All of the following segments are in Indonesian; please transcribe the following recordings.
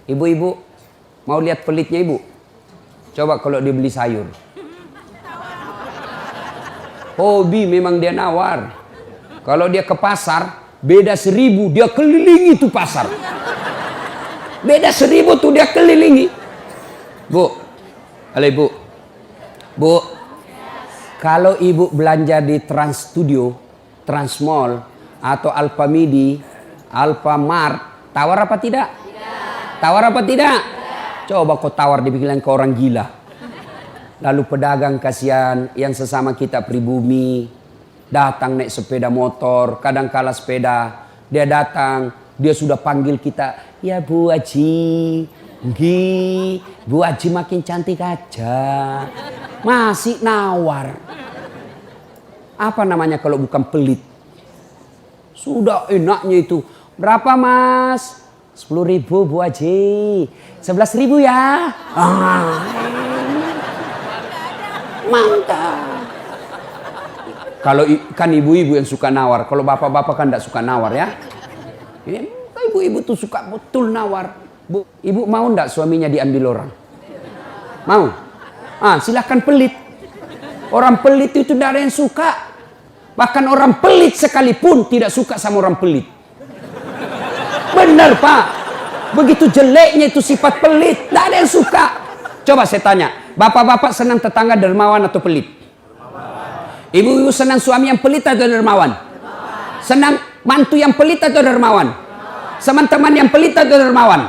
Ibu-ibu, mau lihat pelitnya ibu? Coba kalau dia beli sayur. Hobi memang dia nawar. Kalau dia ke pasar, beda 1000, dia kelilingi tuh pasar. Beda 1000 tuh dia kelilingi. Bu, halo ibu. Bu, kalau ibu belanja di Trans Studio, Trans Mall, atau Alfamidi, Alfamart, tawar apa tidak? Tawar apa tidak? Coba kau tawar dibilang ke orang gila. Lalu pedagang kasihan yang sesama kita pribumi datang naik sepeda motor, kadang kala sepeda, dia datang, dia sudah panggil kita, ya Bu Haji, Bu Haji makin cantik aja, masih nawar. Apa namanya kalau bukan pelit? Sudah enaknya itu, berapa Mas? 10.000 Bu Haji, 11.000 ya. Mantap. Kalau kan ibu-ibu yang suka nawar, kalau bapak-bapak kan tidak suka nawar ya. Ibu-ibu tuh suka betul nawar. Bu, ibu mau ndak suaminya diambil orang? Mau? Silahkan pelit. Orang pelit itu tidak ada yang suka. Bahkan orang pelit sekalipun tidak suka sama orang pelit. Benar Pak. Begitu jeleknya itu sifat pelit, tidak ada yang suka. Coba saya tanya, bapak-bapak senang tetangga dermawan atau pelit? Ibu-ibu senang suami yang pelit atau dermawan? Senang mantu yang pelit atau dermawan? Teman-teman yang pelit atau dermawan?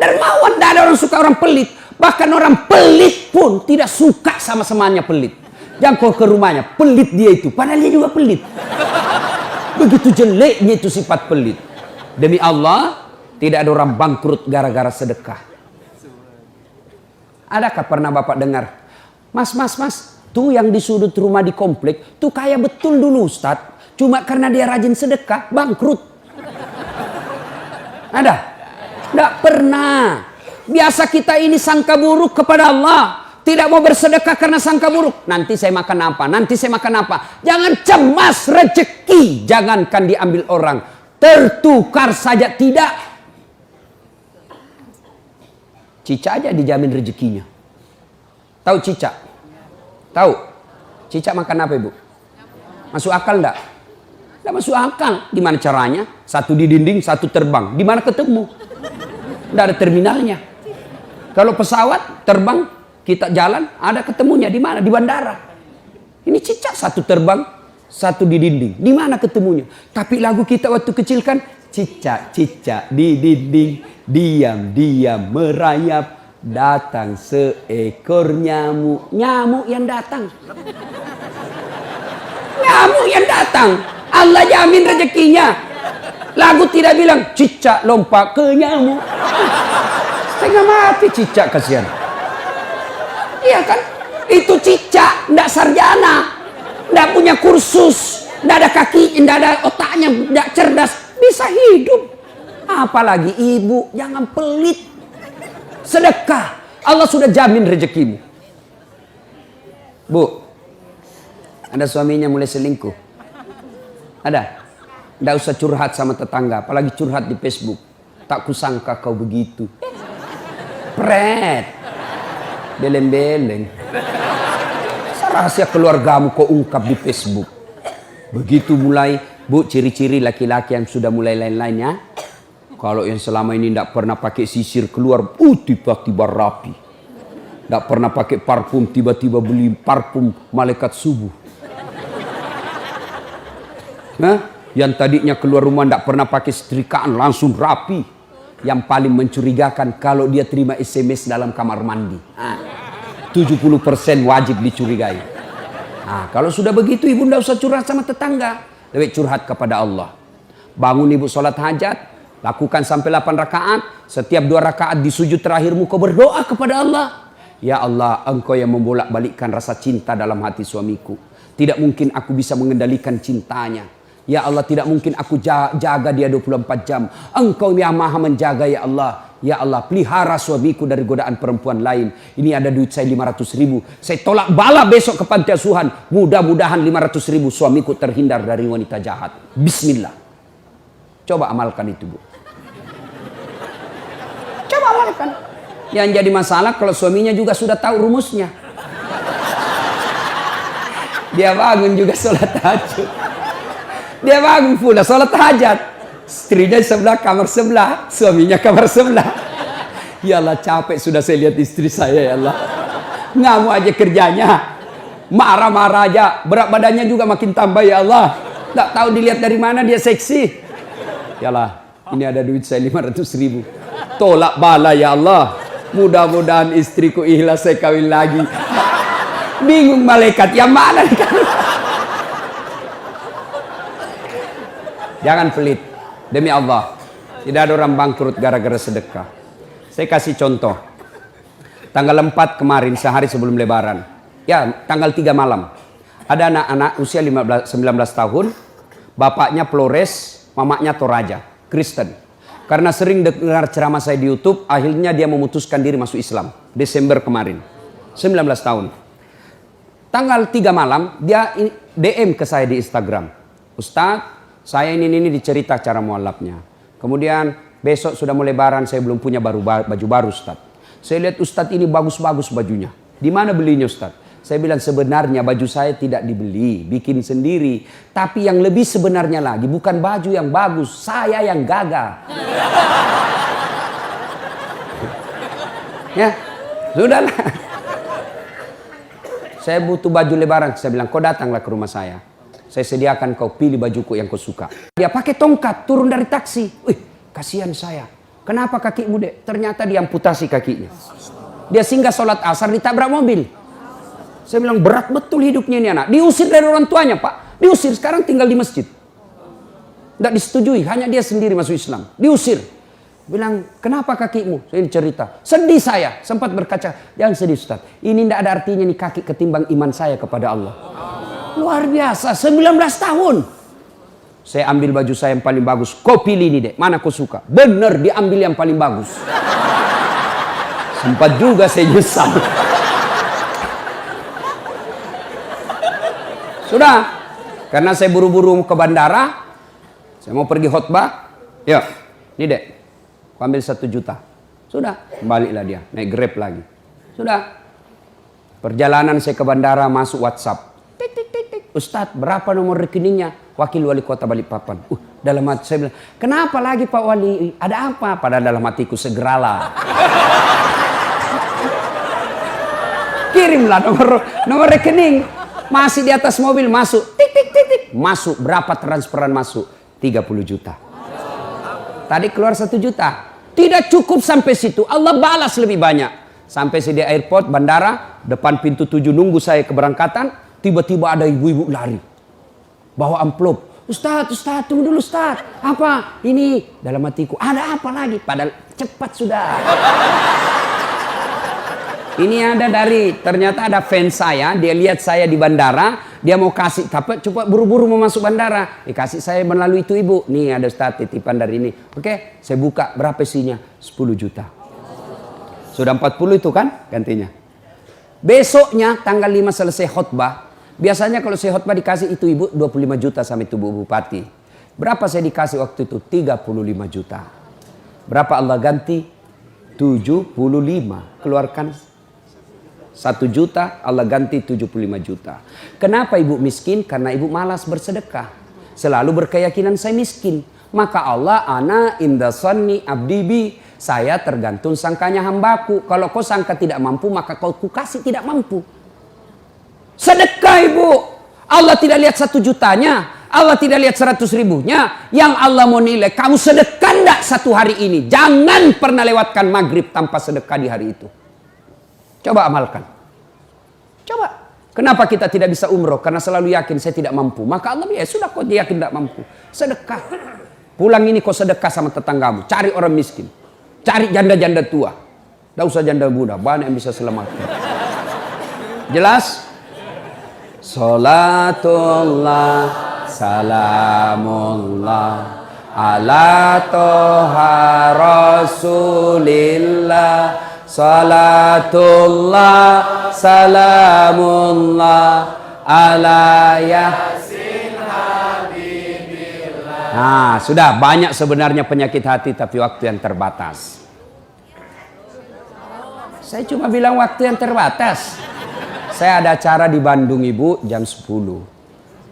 Dermawan, tidak ada orang suka orang pelit. Bahkan orang pelit pun tidak suka sama semuanya pelit. Jangan kau ke rumahnya, pelit dia itu. Padahal dia juga pelit. Begitu jeleknya itu sifat pelit. Demi Allah, tidak ada orang bangkrut gara-gara sedekah. Adakah pernah bapak dengar? Mas, tuh yang di sudut rumah di komplek, tuh kaya betul dulu Ustadz. Cuma karena dia rajin sedekah, bangkrut. Ada? Tidak pernah. Biasa kita ini sangka buruk kepada Allah. Tidak mau bersedekah karena sangka buruk. Nanti saya makan apa? Nanti saya makan apa? Jangan cemas rezeki. Jangankan diambil orang. Tertukar saja tidak. Cicak aja dijamin rezekinya. Tahu cicak? Tahu? Cicak makan apa ibu? Masuk akal enggak? Enggak masuk akal. Gimana caranya? Satu di dinding, satu terbang. Di mana ketemu? Enggak ada terminalnya. Kalau pesawat terbang, kita jalan, ada ketemunya di mana? Di bandara. Ini cicak satu terbang, satu di dinding. Di mana ketemunya? Tapi lagu kita waktu kecil kan, cicak-cicak di dinding, diam-diam merayap. Datang seekor nyamuk. Nyamuk yang datang. Nyamuk yang datang. Allah jamin rezekinya. Lagu tidak bilang cicak lompat ke nyamuk. Setengah mati cicak kasihan. Iya kan? Itu cicak, tidak sarjana, tidak punya kursus, tidak ada kaki, tidak ada otaknya, tidak cerdas, bisa hidup. Apalagi ibu, jangan pelit. Sedekah, Allah sudah jamin rezekimu. Bu, ada suaminya mulai selingkuh? Ada? Tidak usah curhat sama tetangga, apalagi curhat di Facebook. Tak kusangka kau begitu. Pret, beleng-beleng. Rahasia keluargamu kau ungkap di Facebook. Begitu mulai, bu, ciri-ciri laki-laki yang sudah mulai lain-lainnya. Kalau yang selama ini tidak pernah pakai sisir keluar, tiba-tiba rapi. Tidak pernah pakai parfum, tiba-tiba beli parfum malaikat subuh. Yang tadinya keluar rumah tidak pernah pakai setrikaan, langsung rapi. Yang paling mencurigakan kalau dia terima SMS dalam kamar mandi. 70% wajib dicurigai. Kalau sudah begitu ibu tidak usah curhat sama tetangga. Lebih curhat kepada Allah. Bangun ibu sholat hajat. Lakukan sampai 8 rakaat. Setiap 2 rakaat di sujud terakhirmu kau berdoa kepada Allah. Ya Allah, engkau yang membolak-balikkan rasa cinta dalam hati suamiku. Tidak mungkin aku bisa mengendalikan cintanya. Ya Allah, tidak mungkin aku jaga dia 24 jam. Engkau yang maha menjaga ya Allah. Ya Allah, pelihara suamiku dari godaan perempuan lain. Ini ada duit saya 500.000. Saya tolak bala besok ke panti asuhan. Mudah-mudahan 500.000 suamiku terhindar dari wanita jahat. Bismillah. Coba amalkan itu bu. Coba amalkan. Yang jadi masalah kalau suaminya juga sudah tahu rumusnya. Dia bangun juga sholat tahajud. Dia bangun pula sholat hajat. Istrinya sebelah, kamar sebelah. Suaminya kamar sebelah. Ya Allah, capek sudah saya lihat istri saya, ya Allah. Ngamuk aja kerjanya. Marah-marah aja. Berat badannya juga makin tambah, ya Allah. Nggak tahu dilihat dari mana dia seksi. Ya Allah, ini ada duit saya 500.000. Tolak bala, ya Allah. Mudah-mudahan istriku ikhlas saya kawin lagi. Bingung malaikat yang mana nih kan? Jangan pelit. Demi Allah, tidak ada orang bangkrut gara-gara sedekah. Saya kasih contoh. Tanggal 4 kemarin, sehari sebelum lebaran. Ya, tanggal 3 malam. Ada anak-anak usia 19 tahun. Bapaknya Flores, mamanya Toraja, Kristen. Karena sering dengar ceramah saya di YouTube, akhirnya dia memutuskan diri masuk Islam. Desember kemarin. 19 tahun. Tanggal 3 malam, dia DM ke saya di Instagram. Ustadz, saya ini dicerita cara mualafnya. Kemudian besok sudah mau lebaran, saya belum punya baju baru Ustadz. Saya lihat Ustadz ini bagus-bagus bajunya. Di mana belinya Ustadz? Saya bilang sebenarnya baju saya tidak dibeli, bikin sendiri. Tapi yang lebih sebenarnya lagi, bukan baju yang bagus, saya yang gagal. Ya, sudahlah. Saya butuh baju lebaran. Saya bilang, kau datanglah ke rumah saya. Saya sediakan kau pilih bajuku yang kau suka. Dia pakai tongkat, turun dari taksi. Wih, kasihan saya. Kenapa kakimu, Dek? Ternyata diamputasi kakinya. Dia singgah sholat asar, ditabrak mobil. Saya bilang, berat betul hidupnya ini anak. Diusir dari orang tuanya, Pak. Diusir, sekarang tinggal di masjid. Tidak disetujui, hanya dia sendiri masuk Islam. Diusir. Bilang, kenapa kakimu? Saya cerita. Sedih saya, sempat berkaca. Jangan sedih Ustaz. Ini tidak ada artinya nih kaki ketimbang iman saya kepada Allah. Luar biasa, 19 tahun. Saya ambil baju saya yang paling bagus. Kau pilih ini, Dek. Mana kau suka? Bener, diambil yang paling bagus. Sempat juga saya nyesal. Sudah, karena saya buru-buru ke bandara, saya mau pergi khotbah. Ya, ini Dek, aku ambil 1 juta. Sudah, baliklah dia, naik Grab lagi. Sudah, perjalanan saya ke bandara, masuk WhatsApp. Tik, tik, tik, tik. Ustadz, berapa nomor rekeningnya? Wakil Wali Kota Balikpapan. Dalam hati saya bilang, kenapa lagi Pak Wali? Ada apa? Padahal dalam hatiku, segeralah. Kirimlah nomor rekening. Masih di atas mobil, masuk. Tik, tik, tik, tik. Masuk, berapa transferan masuk? 30 juta. Tadi keluar 1 juta. Tidak cukup sampai situ. Allah balas lebih banyak. Sampai saya di airport, bandara, depan pintu 7 nunggu saya keberangkatan. Tiba-tiba ada ibu-ibu lari. Bawa amplop. Ustadz, tunggu dulu Ustadz. Apa? Ini dalam hatiku. Ada apa lagi? Padahal cepat sudah. Ini ada ternyata ada fans saya, dia lihat saya di bandara, dia mau kasih, tapi coba buru-buru mau masuk bandara, dikasih saya melalui itu ibu, nih ada Ustadz titipan dari ini, oke, saya buka, berapa isinya? 10 juta. Sudah 40 itu kan gantinya. Besoknya tanggal 5 selesai khotbah, biasanya kalau saya khotbah dikasih itu ibu 25 juta sama itu Bu Bupati. Berapa saya dikasih waktu itu? 35 juta. Berapa Allah ganti? 75. Keluarkan 1 juta, Allah ganti 75 juta. Kenapa ibu miskin? Karena ibu malas bersedekah. Selalu berkeyakinan saya miskin. Maka Allah, ana inda sanni abdibi. Saya tergantung sangkanya hambaku. Kalau kau sangka tidak mampu, maka kau kukasih tidak mampu. Sedekah ibu. Allah tidak lihat 1 jutanya. Allah tidak lihat 100 ribunya. Yang Allah mau nilai, kamu sedekah enggak 1 hari ini. Jangan pernah lewatkan maghrib tanpa sedekah di hari itu. Coba amalkan. Coba. Kenapa kita tidak bisa umroh? Karena selalu yakin saya tidak mampu. Maka Allah ya sudah kau yakin tidak mampu. Sedekah. Pulang ini kau sedekah sama tetanggamu. Cari orang miskin. Cari janda-janda tua. Tidak usah janda muda. Banyak yang bisa selamatkan. Jelas? Salatullah salamullah ala toha rasulillah. Salatullah salamullah ala yasin habibillah. Nah, sudah banyak sebenarnya penyakit hati tapi waktu yang terbatas. Saya cuma bilang waktu yang terbatas. Saya ada acara di Bandung Ibu jam 10.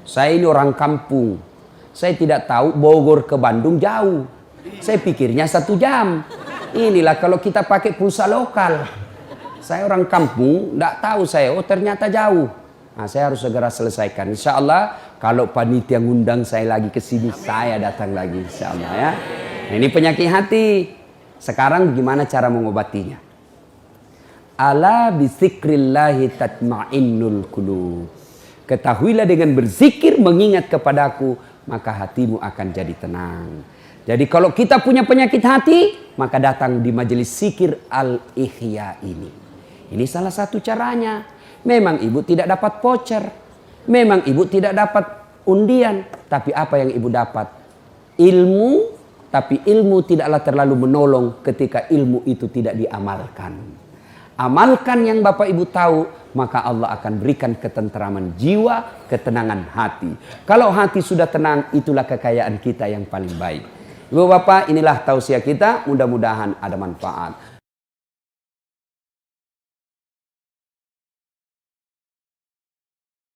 Saya ini orang kampung. Saya tidak tahu Bogor ke Bandung jauh. Saya pikirnya 1 jam. Inilah kalau kita pakai pulsa lokal. Saya orang kampung, tidak tahu saya. Oh ternyata jauh. Nah, saya harus segera selesaikan. Insya Allah kalau panitia ngundang saya lagi ke sini, saya datang lagi. Insya Allah ya. Nah, ini penyakit hati. Sekarang gimana cara mengobatinya? Ala bizikrillahi tatma'innul qulub. Ketahuilah dengan berzikir mengingat kepadaku, maka hatimu akan jadi tenang. Jadi kalau kita punya penyakit hati, maka datang di majelis zikir Al-Ihya ini. Ini salah satu caranya. Memang ibu tidak dapat voucher. Memang ibu tidak dapat undian. Tapi apa yang ibu dapat? Ilmu. Tapi ilmu tidaklah terlalu menolong ketika ilmu itu tidak diamalkan. Amalkan yang Bapak Ibu tahu, maka Allah akan berikan ketenteraman jiwa, ketenangan hati. Kalau hati sudah tenang, itulah kekayaan kita yang paling baik. Ibu Bapak, inilah tausiah kita, mudah-mudahan ada manfaat.